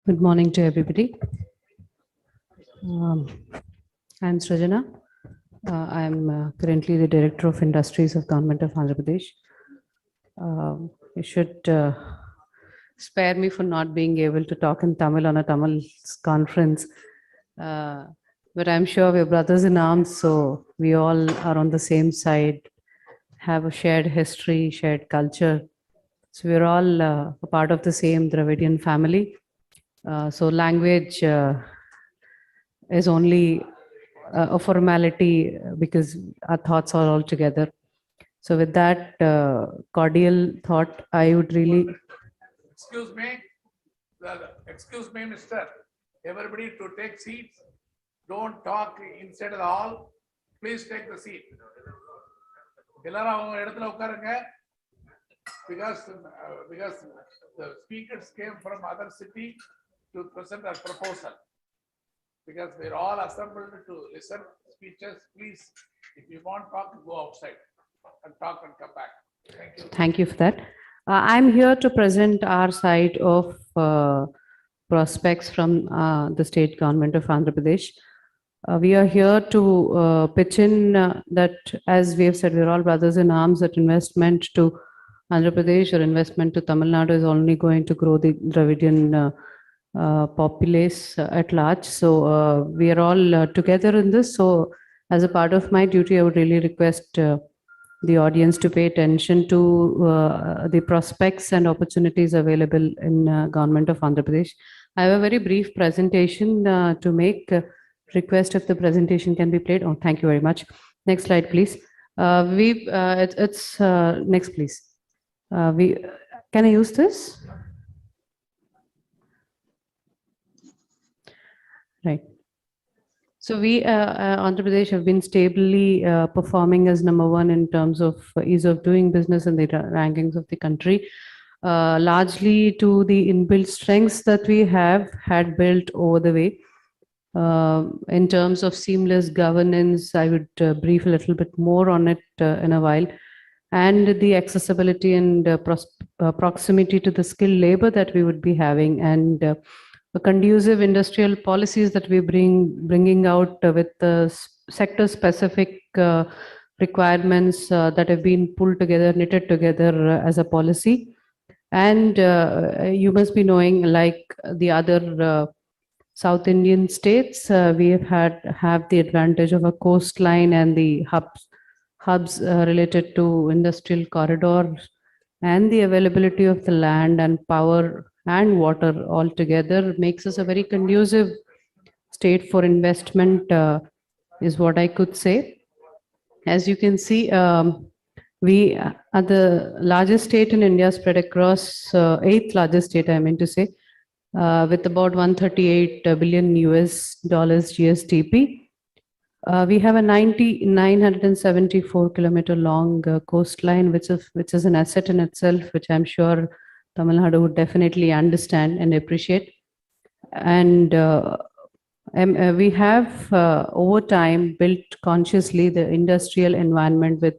Good morning to everybody. I'm Srijana. I'm currently the Director of Industries of Government of Andhra Pradesh. You should spare me for not being able to talk in Tamil on a Tamil conference. But I'm sure we're brothers in arms, so we all are on the same side, have a shared history, shared culture. So we're all a part of the same Dravidian family. So language is only a formality because our thoughts are all together. So with that cordial thought, I would really... Excuse me, mister. Everybody to take seats. Don't talk inside the hall. Please take the seat. Because the speakers came from other city to present a proposal. Because we're all assembled to listen speeches. Please, if you want to talk, go outside and talk and come back. Thank you. Thank you for that. I'm here to present our side of prospects from the state government of Andhra Pradesh. We are here to pitch in that, as we have said, we're all brothers in arms, that investment to Andhra Pradesh or investment to Tamil Nadu is only going to grow the Dravidian populace at large. So we are all together in this. So as a part of my duty, I would really request the audience to pay attention to the prospects and opportunities available in government of Andhra Pradesh. I have a very brief presentation to make. Request if the presentation can be played. Oh, thank you very much. Next slide, please. Next, please. Can I use this? Right. So we, Andhra Pradesh, have been stably performing as #1 in terms of ease of doing business in the rankings of the country, largely to the inbuilt strengths that we have had built over the way. In terms of seamless governance, I would brief a little bit more on it in a while, and the accessibility and proximity to the skilled labor that we would be having, and conducive industrial policies that we bringing out with the sector-specific requirements that have been pulled together, knitted together as a policy. And you must be knowing, like the other South Indian states, we have the advantage of a coastline and the hubs related to industrial corridors, and the availability of the land and power and water altogether makes us a very conducive state for investment, is what I could say. As you can see, we are the largest state in India, spread across 8th largest state, I mean to say, with about 138 billion US dollars GSTP. We have a 974 kilometer long coastline, which is an asset in itself, which I'm sure Tamil Nadu would definitely understand and appreciate. And we have over time built consciously the industrial environment with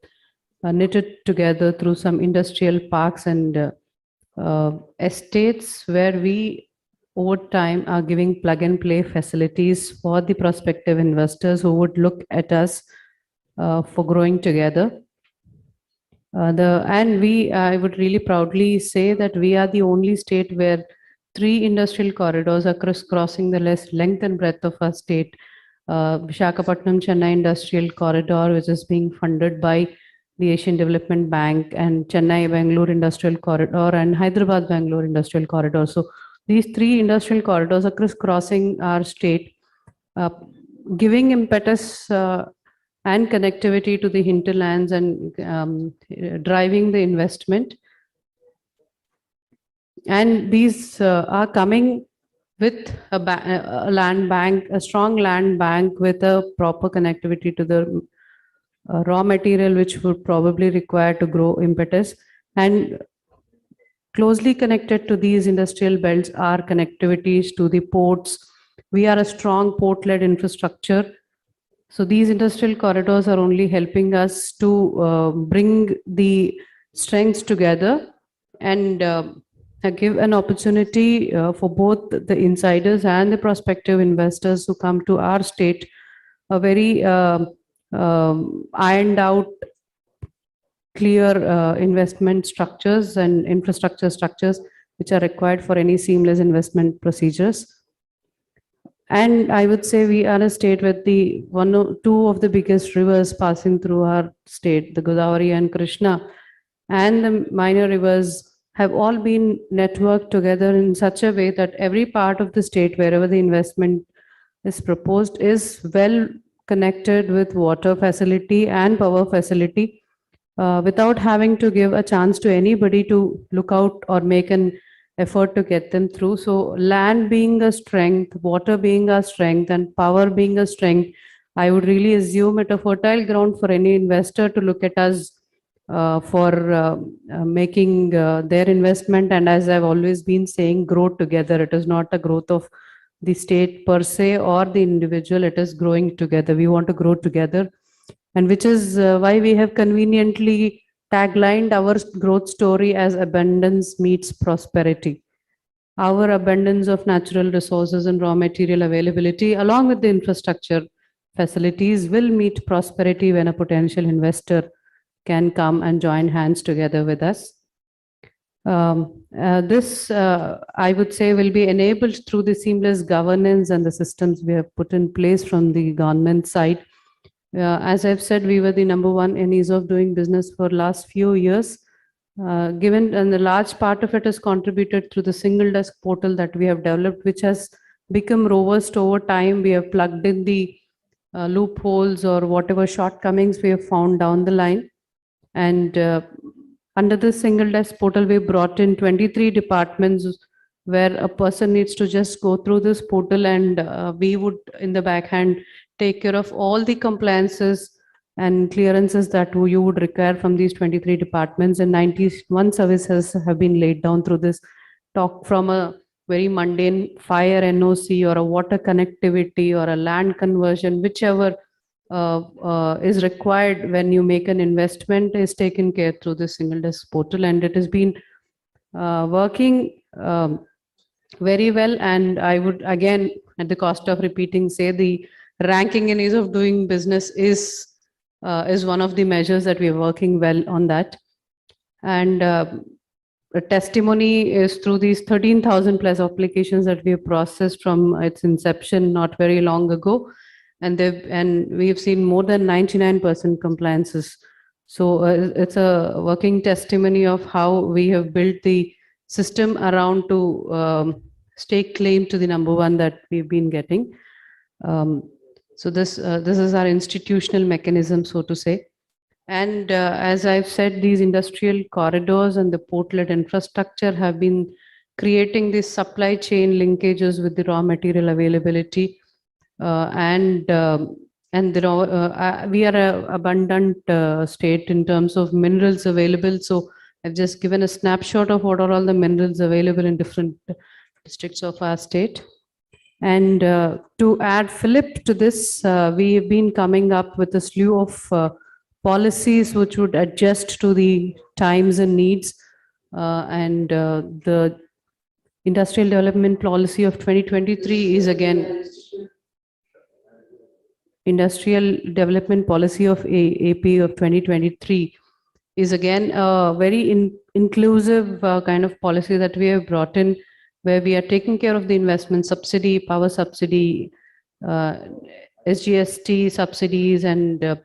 knitted together through some industrial parks and estates, where we over time are giving plug and play facilities for the prospective investors who would look at us for growing together. I would really proudly say that we are the only state where 3 industrial corridors are crisscrossing the length and breadth of our state. Visakhapatnam Chennai Industrial Corridor, which is being funded by the Asian Development Bank, and Chennai Bangalore Industrial Corridor, and Hyderabad Bangalore Industrial Corridor. So these 3 industrial corridors are crisscrossing our state, giving impetus and connectivity to the hinterlands and driving the investment. And these are coming with a land bank, a strong land bank with a proper connectivity to the raw material, which would probably require to grow impetus. And closely connected to these industrial belts are connectivities to the ports. We are a strong port-led infrastructure. So these industrial corridors are only helping us to bring the strengths together and give an opportunity for both the insiders and the prospective investors who come to our state a very ironed out, clear investment structures and infrastructure structures which are required for any seamless investment procedures. And I would say we are a state with the two of the biggest rivers passing through our state, the Godavari and Krishna, and the minor rivers have all been networked together in such a way that every part of the state, wherever the investment is proposed, is well connected with water facility and power facility, without having to give a chance to anybody to look out or make an effort to get them through. So, land being a strength, water being a strength, and power being a strength, I would really assume it a fertile ground for any investor to look at us for making their investment. And as I've always been saying, grow together. It is not a growth of the state per se or the individual, it is growing together. We want to grow together, and which is why we have conveniently taglined our growth story as abundance meets prosperity. Our abundance of natural resources and raw material availability, along with the infrastructure facilities, will meet prosperity when a potential investor can come and join hands together with us. This, I would say, will be enabled through the seamless governance and the systems we have put in place from the government side. As I've said, we were the number one in ease of doing business for last few years. Given and the large part of it is contributed through the single desk portal that we have developed, which has become robust over time. We have plugged in the loopholes or whatever shortcomings we have found down the line. And under this single desk portal, we brought in 23 departments where a person needs to just go through this portal, and we would, in the backhand, take care of all the compliances and clearances that you would require from these 23 departments. And 91 services have been laid down through this talk, from a very mundane fire NOC or a water connectivity or a land conversion, whichever is required when you make an investment, is taken care through the single desk portal. And it has been working very well. And I would, again, at the cost of repeating, say the ranking in ease of doing business is one of the measures that we are working well on that. And the testimony is through these 13,000 plus applications that we have processed from its inception not very long ago. And we've seen more than 99% compliances. So it's a working testimony of how we have built the system around to stake claim to the number one that we've been getting. So this is our institutional mechanism, so to say. And as I've said, these industrial corridors and the port-led infrastructure have been creating these supply chain linkages with the raw material availability. And we are an abundant state in terms of minerals available. So I've just given a snapshot of what are all the minerals available in different districts of our state. And to add fillip to this, we've been coming up with a slew of policies which would adjust to the times and needs. And the Industrial Development Policy of 2023 is again Industrial Development Policy of AP of 2023 is again a very inclusive kind of policy that we have brought in, where we are taking care of the investment subsidy, power subsidy, SGST subsidies, and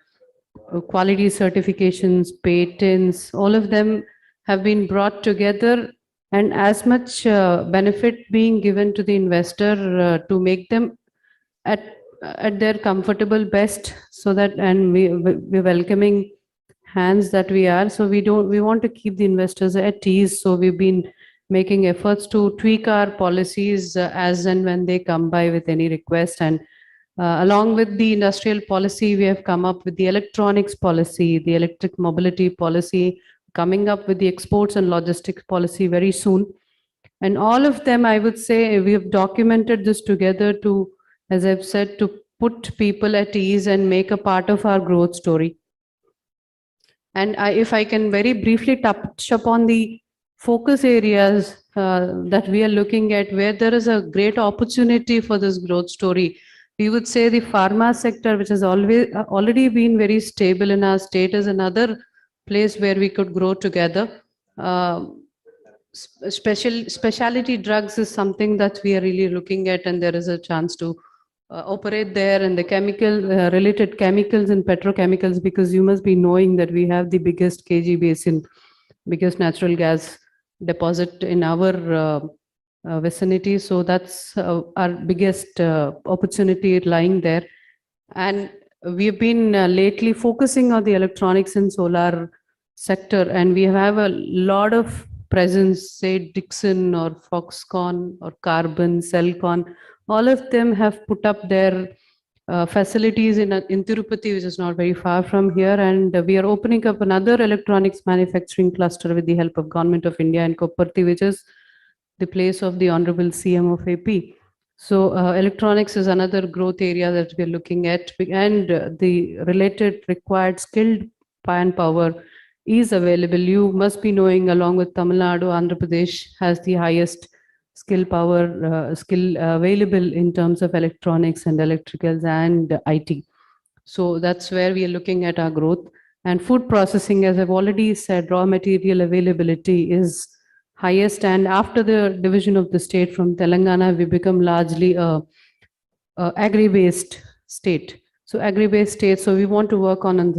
quality certifications, patents. All of them have been brought together, and as much benefit being given to the investor to make them at their comfortable best, so that, and we're welcoming hands that we are. So we want to keep the investors at ease. So we've been making efforts to tweak our policies as and when they come by with any request. And along with the industrial policy, we have come up with the electronics policy, the electric mobility policy, coming up with the exports and logistics policy very soon. And all of them, I would say, we have documented this together to, as I've said, to put people at ease and make a part of our growth story. And if I can very briefly touch upon the focus areas that we are looking at where there is a great opportunity for this growth story. We would say the pharma sector, which has always already been very stable in our state, is another place where we could grow together. Specialty drugs is something that we are really looking at, and there is a chance to operate there, and the chemical related chemicals and petrochemicals, because you must be knowing that we have the biggest KG basin, biggest natural gas deposit in our vicinity. So that's our biggest opportunity lying there. And we've been lately focusing on the electronics and solar sector, and we have a lot of presence, say Dixon or Foxconn or Carbon, Cellcon. All of them have put up their facilities in Tirupati, which is not very far from here, and we are opening up another electronics manufacturing cluster with the help of Government of India in Kopparthi, which is the place of the Honorable CM of AP. So electronics is another growth area that we're looking at, and the related required skilled manpower is available. You must be knowing, along with Tamil Nadu, Andhra Pradesh has the highest skill available in terms of electronics and electricals and IT. So that's where we are looking at our growth. And food processing, as I've already said, raw material availability is highest. And after the division of the state from Telangana, we become largely a agri-based state. So agri-based state. So we want to work on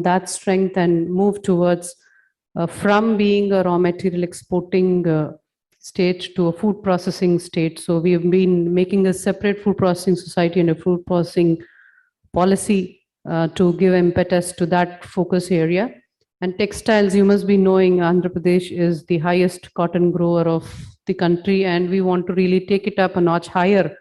that strength and move towards from being a raw material exporting state to a food processing state. So we have been making a separate food processing society and a food processing policy to give impetus to that focus area. And textiles, you must be knowing, Andhra Pradesh is the highest cotton grower of the country, and we want to really take it up a notch higher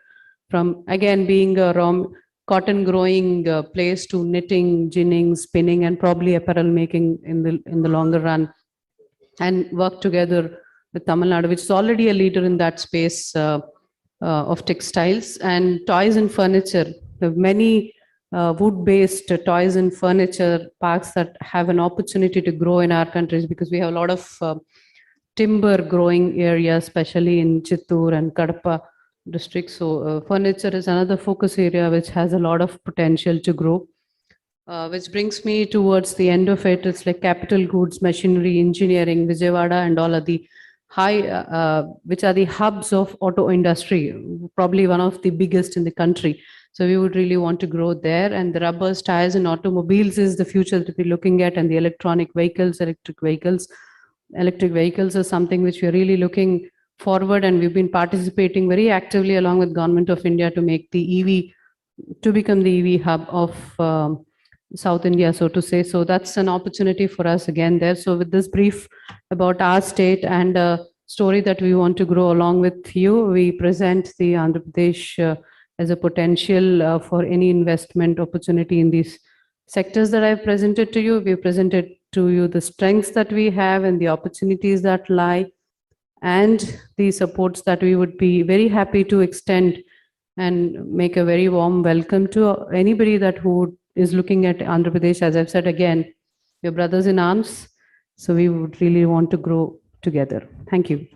from, again, being a raw cotton growing place to knitting, ginning, spinning, and probably apparel making in the longer run, and work together with Tamil Nadu, which is already a leader in that space of textiles. And toys and furniture. There are many wood-based toys and furniture parks that have an opportunity to grow in our countries, because we have a lot of timber growing areas, especially in Chittoor and Kadapa districts. So furniture is another focus area which has a lot of potential to grow. Which brings me towards the end of it. It's like capital goods, machinery, engineering, Vijayawada, and all of the which are the hubs of auto industry, probably one of the biggest in the country. So we would really want to grow there. And the rubbers, tires, and automobiles is the future that we're looking at, and the electric vehicles. Electric vehicles is something which we're really looking forward, and we've been participating very actively along with Government of India to make the to become the EV hub of South India, so to say. So that's an opportunity for us again there. So with this brief about our state and a story that we want to grow along with you, we present the Andhra Pradesh as a potential for any investment opportunity in these sectors that I've presented to you. We've presented to you the strengths that we have and the opportunities that lie, and the supports that we would be very happy to extend and make a very warm welcome to anybody that who is looking at Andhra Pradesh. As I've said again, we're brothers in arms, so we would really want to grow together. Thank you.